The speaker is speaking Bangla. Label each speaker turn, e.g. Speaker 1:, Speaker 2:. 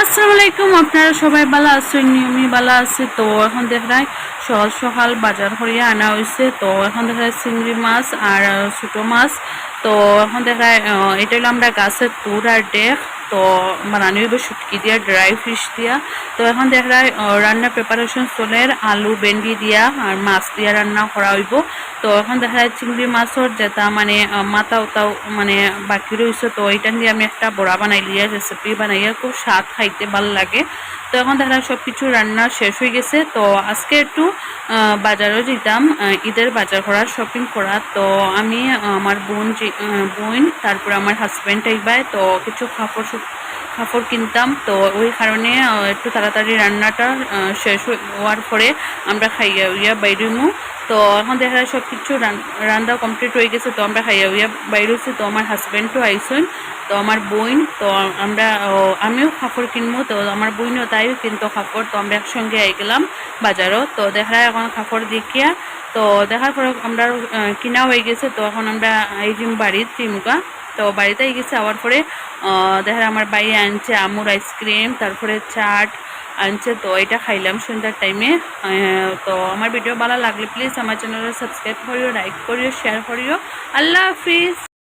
Speaker 1: আসসালামু আলাইকুম, আপনারা সবাই ভালো আছেন? আমি ভালো আছি। তো এখন দেখাই সকাল সকাল বাজার করিয়া আনা হয়েছে। তো এখন দেখায় চিংড়ি মাছ আর ছোটো মাছ। তো এখন দেখায় এটা হলো আমরা গাছের তুর আর ডেক। তো বানানো হইব শুটকি দিয়া, ড্রাই ফিশ দিয়া। তো এখন দেখায় রান্না প্রিপারেশন চলে, আলু ভেন্ডি দিয়া আর মাছ দিয়া রান্না করা হইব। তো এখন দেখা যায় চিংড়ি মাছের যেটা মানে মাথা ওটাও মানে বাকি রয়েছে। তো এইটা দিয়ে আমি একটা বড়া বানাই লিয়া, রেসিপি বানাইয়া খুব স্বাদ, খাইতে ভালো লাগে। তো এখন দেখা যায় সব কিছু রান্না শেষ হয়ে গেছে। তো আজকে একটু বাজারও যেতাম, ঈদের বাজার করা, শপিং করা। তো আমি আমার বোন তারপরে আমার হাজব্যান্ড আইবাই। তো কিছু কাপড় কিনতাম। তো ওই কারণে একটু তাড়াতাড়ি রান্নাটা শেষ হওয়ার পরে আমরা খাইয়া উইয়া বাইরেমু। তো এখন দেখা যায় সব কিছু রান্না কমপ্লিট হয়ে গেছে। তো আমরা খাইয়া উইয়া বাইরে হচ্ছি। তো আমার হাজব্যান্ডও আইসন, তো আমার বোন। তো আমরা আমিও কাপড় কিনবো। তো আমার বোনও তাই কিন্তু কাপড়। তো আমরা একসঙ্গে আই গেলাম বাজারও। তো দেখা যায় এখন কাপড় দেখিয়া, তো দেখার পরে আমরা কিনা হয়ে গেছে। তো এখন আমরা এই যে বাড়ির চিমকা। তো বাড়িতে গেছে আওয়ার পরে দেখা যায় আমার ভাই আনছে আমুর আইসক্রিম, তারপরে চাট আনছে। তো এটা খাইলাম সন্ধ্যার টাইমে। তো আমার ভিডিও ভালো লাগলে প্লিজ আমার চ্যানেলটা সাবস্ক্রাইব করিও, লাইক করিও, শেয়ার করিও। আল্লাহ হাফিজ।